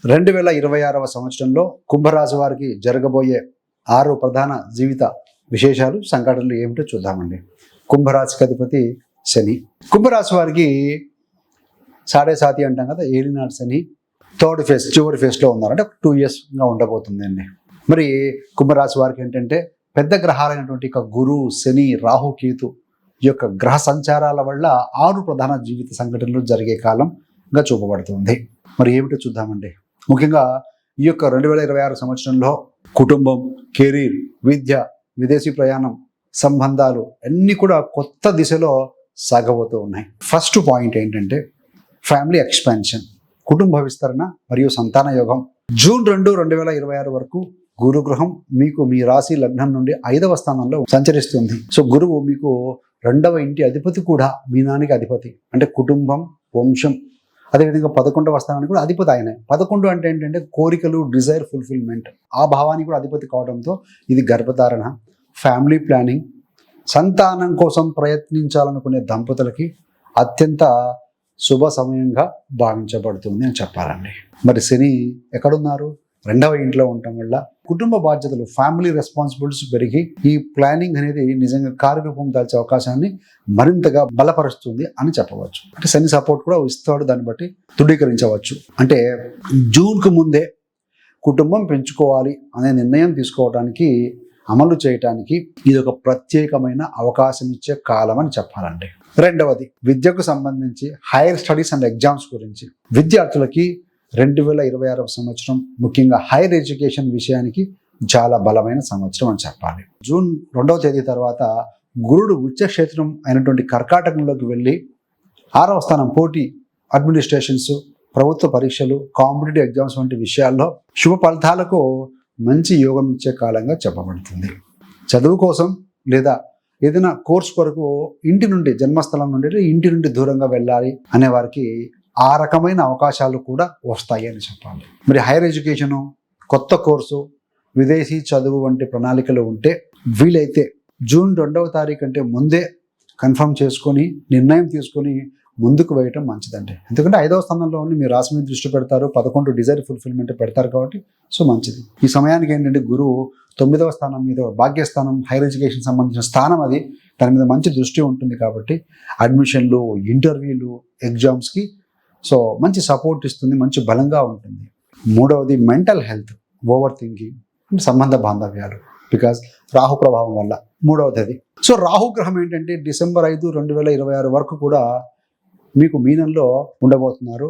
2026వ సంవత్సరంలో కుంభరాశి వారికి జరగబోయే 6 ప్రధాన జీవిత విశేషాలు సంఘటనలు ఏమిటో చూద్దామండి. కుంభరాశికి అధిపతి శని. కుంభరాశి వారికి సాడే సాతి అంటాం కదా, ఏలినాడు శని థర్డ్ ఫేజ్ చివరి ఫేజ్లో ఉన్నారు. అంటే 2 ఇయర్స్గా ఉండబోతుందండి. మరి కుంభరాశి వారికి ఏంటంటే పెద్ద గ్రహాలైనటువంటి గురు, శని, రాహు, కేతు ఈ యొక్క గ్రహ సంచారాల వల్ల 6 ప్రధాన జీవిత సంఘటనలు జరిగే కాలంగా చూపబడుతుంది. మరి ఏమిటో చూద్దామండి. ముఖ్యంగా ఈ యొక్క 2026 సంవత్సరంలో కుటుంబం, కెరీర్, విద్య, విదేశీ ప్రయాణం, సంబంధాలు అన్నీ కూడా కొత్త దిశలో సాగబోతూ ఉన్నాయి. ఫస్ట్ పాయింట్ ఏంటంటే ఫ్యామిలీ ఎక్స్పాన్షన్, కుటుంబ విస్తరణ మరియు సంతాన యోగం. జూన్ 2, 2026 వరకు గురుగ్రహం మీకు మీ రాశి లగ్నం నుండి 5వ స్థానంలో సంచరిస్తుంది. సో గురువు మీకు 2వ ఇంటి అధిపతి కూడా, మీనానికి అధిపతి, అంటే కుటుంబం, వంశం, అదేవిధంగా 11వ స్థానానికి కూడా అధిపతి ఆయనే. 11 అంటే ఏంటంటే కోరికలు, డిజైర్ ఫుల్ఫిల్మెంట్, ఆ భావానికి కూడా అధిపతి కావడంతో ఇది గర్భధారణ, ఫ్యామిలీ ప్లానింగ్, సంతానం కోసం ప్రయత్నించాలనుకునే దంపతులకి అత్యంత శుభ సమయంగా భావించబడుతుంది అని చెప్పాలండి. మరి శని ఎక్కడున్నారు? 2వ ఇంట్లో ఉండటం వల్ల కుటుంబ బాధ్యతలు, ఫ్యామిలీ రెస్పాన్సిబిలిటీస్ పెరిగి ఈ ప్లానింగ్ అనేది నిజంగా కార్యరూపం దాల్చే అవకాశాన్ని మరింతగా బలపరుస్తుంది అని చెప్పవచ్చు. అంటే శని సపోర్ట్ కూడా ఇస్తాడు, దాన్ని బట్టి దృఢీకరించవచ్చు. అంటే జూన్కు ముందే కుటుంబం పెంచుకోవాలి అనే నిర్ణయం తీసుకోవడానికి, అమలు చేయటానికి ఇది ఒక ప్రత్యేకమైన అవకాశం ఇచ్చే కాలం అని చెప్పాలండి. 2వది విద్యకు సంబంధించి హైయర్ స్టడీస్ అండ్ ఎగ్జామ్స్ గురించి. విద్యార్థులకి 2026వ సంవత్సరం ముఖ్యంగా హైయర్ ఎడ్యుకేషన్ విషయానికి చాలా బలమైన సంవత్సరం అని చెప్పాలి. జూన్ 2వ తేదీ తర్వాత గురుడు ఉచ్చక్షేత్రం అయినటువంటి కర్కాటకంలోకి వెళ్ళి 6వ స్థానం పోటీ, అడ్మినిస్ట్రేషన్స్, ప్రభుత్వ పరీక్షలు, కాంపిటేటివ్ ఎగ్జామ్స్ వంటి విషయాల్లో శుభ ఫలితాలకు మంచి యోగం ఇచ్చే కాలంగా చెప్పబడుతుంది. చదువు కోసం లేదా ఏదైనా కోర్స్ కొరకు ఇంటి నుండి, జన్మస్థలం నుండి ఇంటి నుండి దూరంగా వెళ్ళాలి అనే వారికి ఆ రకమైన అవకాశాలు కూడా వస్తాయి అని చెప్పాలి. మరి హైయర్ ఎడ్యుకేషను, కొత్త కోర్సు, విదేశీ చదువు వంటి ప్రణాళికలు ఉంటే వీలైతే జూన్ 2వ తారీఖు అంటే ముందే కన్ఫర్మ్ చేసుకొని నిర్ణయం తీసుకొని ముందుకు వేయటం మంచిదండి. ఎందుకంటే 5వ స్థానంలో ఉండి మీరు రాశి మీద దృష్టి పెడతారు, 11 డిజైర్ ఫుల్ఫిల్మెంట్ పెడతారు కాబట్టి సో మంచిది. ఈ సమయానికి ఏంటంటే గురువు 9వ స్థానం మీద, భాగ్యస్థానం, హైయర్ ఎడ్యుకేషన్ సంబంధించిన స్థానం అది, దాని మీద మంచి దృష్టి ఉంటుంది కాబట్టి అడ్మిషన్లు, ఇంటర్వ్యూలు, ఎగ్జామ్స్కి సో మంచి సపోర్ట్ ఇస్తుంది, మంచి బలంగా ఉంటుంది. 3వది మెంటల్ హెల్త్, ఓవర్ థింకింగ్, సంబంధ బాంధవ్యాలు, బికాజ్ రాహు ప్రభావం వల్ల 3వది అది. సో రాహుగ్రహం ఏంటంటే డిసెంబర్ 5, 2026 వరకు కూడా మీకు మీనంలో ఉండబోతున్నారు.